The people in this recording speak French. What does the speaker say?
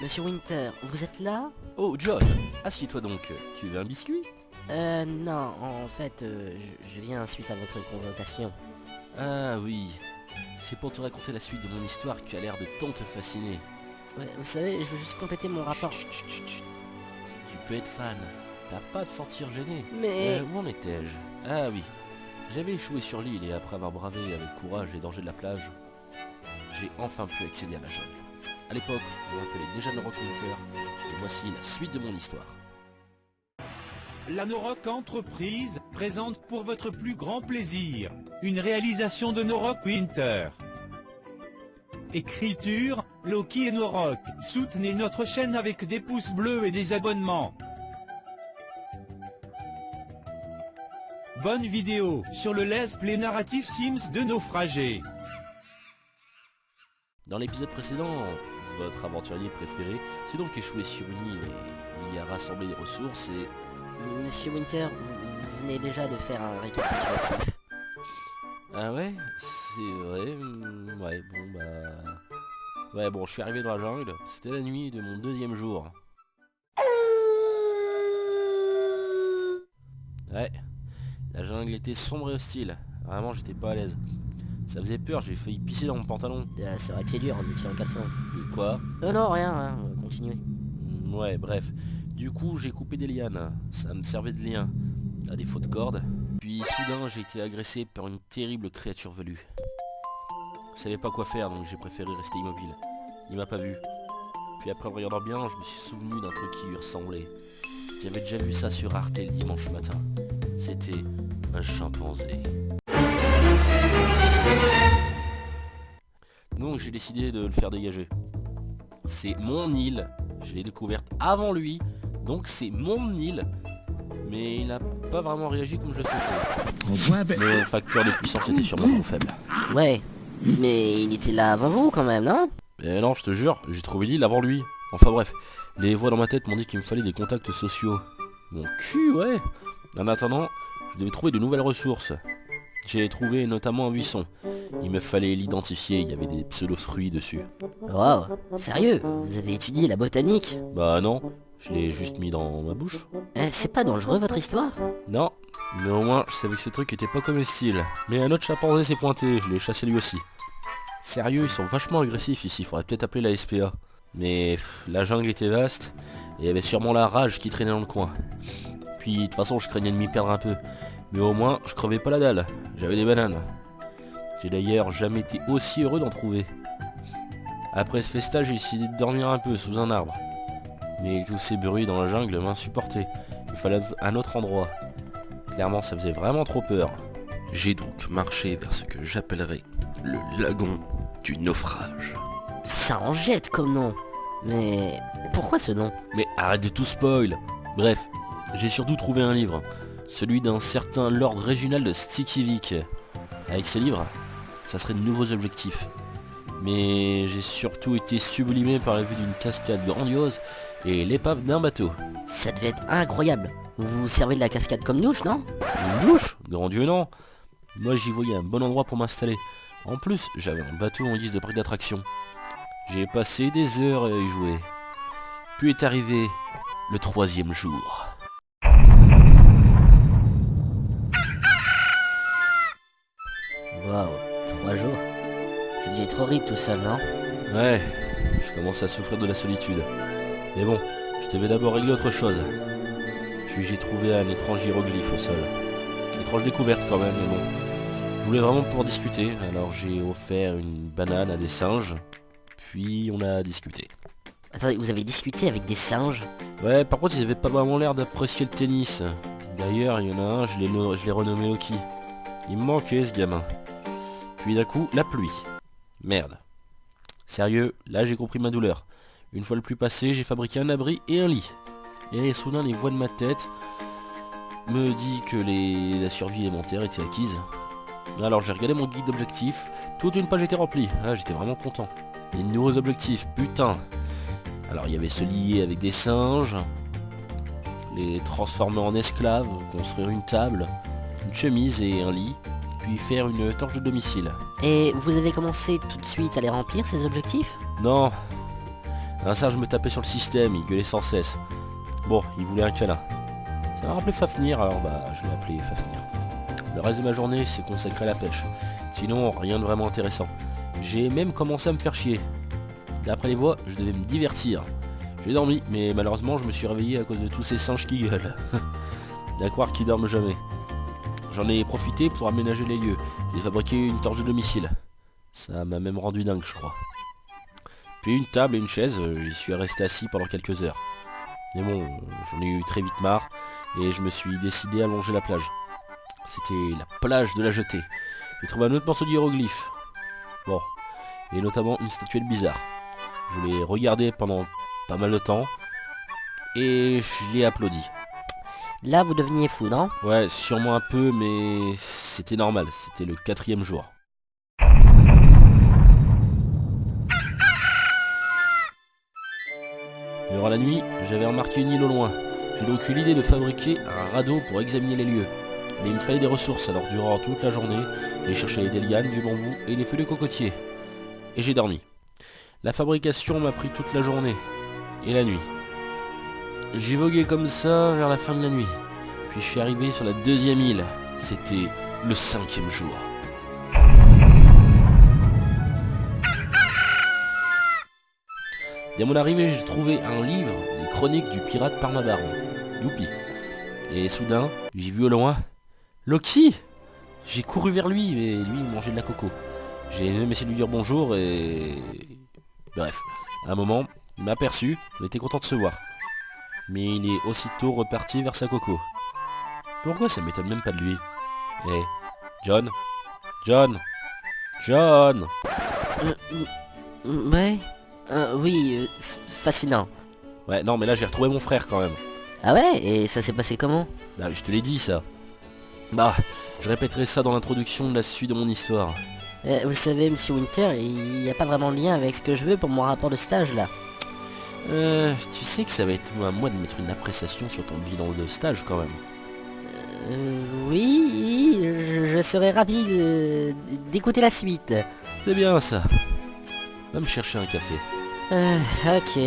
Monsieur Winter, vous êtes là? Oh John, assieds-toi donc, tu veux un biscuit? Non, en fait, je viens suite à votre convocation. Ah oui, c'est pour te raconter la suite de mon histoire qui a l'air de tant te fasciner. Ouais, vous savez, je veux juste compléter mon rapport. Chut, chut, chut, chut. Tu peux être fan, t'as pas de sentir gêné. Mais... Où en étais-je? Ah oui, j'avais échoué sur l'île et après avoir bravé avec courage les dangers de la plage, j'ai enfin pu accéder à la jungle. À l'époque, on m'appelait déjà Norok Winter, et voici la suite de mon histoire. La Norok Entreprise présente pour votre plus grand plaisir une réalisation de Norok Winter. Écriture, Loki et Norok. Soutenez notre chaîne avec des pouces bleus et des abonnements. Bonne vidéo sur le let's play narratif Sims de naufragés. Dans l'épisode précédent, votre aventurier préféré s'est donc échoué sur une île et il y a rassemblé des ressources et... Monsieur Winter, vous venez déjà de faire un récapitulatif. Ah ouais, c'est vrai, ouais, bon bah... Ouais bon, je suis arrivé dans la jungle, c'était la nuit de mon deuxième jour. Ouais, la jungle était sombre et hostile, vraiment j'étais pas à l'aise. Ça faisait peur, j'ai failli pisser dans mon pantalon. Ça aurait été dur, vous étiez en caleçon. Quoi? Non, rien, continuez. Ouais, bref. Du coup, j'ai coupé des lianes. Ça me servait de lien, à défaut de corde. Puis soudain, j'ai été agressé par une terrible créature velue. Je savais pas quoi faire, donc j'ai préféré rester immobile. Il m'a pas vu. Puis après, en regardant bien, je me suis souvenu d'un truc qui lui ressemblait. J'avais déjà vu ça sur Arte le dimanche matin. C'était un chimpanzé. Donc j'ai décidé de le faire dégager. C'est mon île, je l'ai découverte avant lui, donc c'est mon île. Mais il n'a pas vraiment réagi comme je le souhaitais. Le facteur de puissance était sûrement trop faible. Ouais, mais il était là avant vous quand même, non? Mais non, je te jure, j'ai trouvé l'île avant lui. Enfin bref, les voix dans ma tête m'ont dit qu'il me fallait des contacts sociaux. Mon cul, ouais. En attendant, je devais trouver de nouvelles ressources. J'ai trouvé notamment un buisson. Il me fallait l'identifier, il y avait des pseudo-fruits dessus. Wow, sérieux, vous avez étudié la botanique? Bah non, je l'ai juste mis dans ma bouche. C'est pas dangereux votre histoire? Non, mais au moins je savais que ce truc était pas comestible. Mais un autre chimpanzé s'est pointé, je l'ai chassé lui aussi. Sérieux, ils sont vachement agressifs ici, faudrait peut-être appeler la SPA. Mais la jungle était vaste, et il y avait sûrement la rage qui traînait dans le coin. Puis de toute façon je craignais de m'y perdre un peu. Mais au moins je crevais pas la dalle, j'avais des bananes. J'ai d'ailleurs jamais été aussi heureux d'en trouver. Après ce festage, j'ai décidé de dormir un peu sous un arbre. Mais tous ces bruits dans la jungle m'insupportaient. Il fallait un autre endroit. Clairement, ça faisait vraiment trop peur. J'ai donc marché vers ce que j'appellerais le lagon du naufrage. Ça en jette comme nom. Mais pourquoi ce nom? Mais arrête de tout spoil. Bref, j'ai surtout trouvé un livre. Celui d'un certain Lord Régional de Stikivik. Avec ce livre, ça serait de nouveaux objectifs. Mais j'ai surtout été sublimé par la vue d'une cascade grandiose et l'épave d'un bateau. Ça devait être incroyable. Vous vous servez de la cascade comme douche, non? Une douche? Grand Dieu non. Moi j'y voyais un bon endroit pour m'installer. En plus, j'avais un bateau en guise de parc d'attraction. J'ai passé des heures à y jouer. Puis est arrivé le 3e jour. Waouh, 3 jours. Ça devait être horrible tout seul, non? Ouais, je commence à souffrir de la solitude. Mais bon, je devais d'abord régler autre chose. Puis j'ai trouvé un étrange hiéroglyphe au sol. Étrange découverte quand même, mais bon. Je voulais vraiment pouvoir discuter, alors j'ai offert une banane à des singes. Puis on a discuté. Attendez, vous avez discuté avec des singes? Ouais, par contre ils avaient pas vraiment l'air d'apprécier le tennis. D'ailleurs, il y en a un, je l'ai renommé Oki. Il me manquait ce gamin. Puis d'un coup, la pluie. Merde. Sérieux, là j'ai compris ma douleur. Une fois le pluie passé, j'ai fabriqué un abri et un lit. Et soudain, les voix de ma tête me dit que la survie élémentaire était acquise. Alors j'ai regardé mon guide d'objectifs. Toute une page était remplie. Ah, j'étais vraiment content. Les nouveaux objectifs, putain. Alors il y avait se lier avec des singes, les transformer en esclaves, construire une table, une chemise et un lit, puis faire une torche de domicile. Et vous avez commencé tout de suite à les remplir, ces objectifs? Non, Un singe me tapait sur le système, il gueulait sans cesse. Bon, il voulait un câlin. Ça m'a rappelé Fafnir, alors je l'ai appelé Fafnir. Le reste de ma journée s'est consacré à la pêche. Sinon, rien de vraiment intéressant. J'ai même commencé à me faire chier. D'après les voix, je devais me divertir. J'ai dormi, mais malheureusement, je me suis réveillé à cause de tous ces singes qui gueulent. À croire qu'ils dorment jamais. J'en ai profité pour aménager les lieux. J'ai fabriqué une torche de domicile. Ça m'a même rendu dingue, je crois. Puis une table et une chaise, j'y suis resté assis pendant quelques heures. Mais bon, j'en ai eu très vite marre, et je me suis décidé à longer la plage. C'était la plage de la Jetée. J'ai trouvé un autre morceau d'hiéroglyphe. Bon, et notamment une statuette bizarre. Je l'ai regardée pendant pas mal de temps, et je l'ai applaudi. Là, vous deveniez fou, non? Ouais, sûrement un peu, mais c'était normal, c'était le 4e jour. Durant la nuit, j'avais remarqué une île au loin. J'ai donc eu l'idée de fabriquer un radeau pour examiner les lieux. Mais il me fallait des ressources, alors durant toute la journée, j'ai cherché des lianes, du bambou et les feuilles de cocotier. Et j'ai dormi. La fabrication m'a pris toute la journée et la nuit. J'ai vogué comme ça vers la fin de la nuit. Puis je suis arrivé sur la 2e île. C'était le 5e jour. Dès mon arrivée, j'ai trouvé un livre des chroniques du pirate par ma barbe. Youpi. Et soudain, j'ai vu au loin Loki. J'ai couru vers lui et lui il mangeait de la coco. J'ai même essayé de lui dire bonjour et... Bref, à un moment, il m'a aperçu, il était content de se voir. Mais il est aussitôt reparti vers sa coco. Pourquoi ça m'étonne même pas de lui? Eh, John John John Ouais. Oui, fascinant. Ouais, non, mais là j'ai retrouvé mon frère quand même. Ah ouais? Et ça s'est passé comment? Ah, je te l'ai dit ça. Bah, je répéterai ça dans l'introduction de la suite de mon histoire. Vous savez, Monsieur Winter, il n'y a pas vraiment de lien avec ce que je veux pour mon rapport de stage, là. Tu sais que ça va être à moi de mettre une appréciation sur ton bilan de stage quand même. Oui, je serais ravi d'écouter la suite. C'est bien ça. Va me chercher un café. Ok.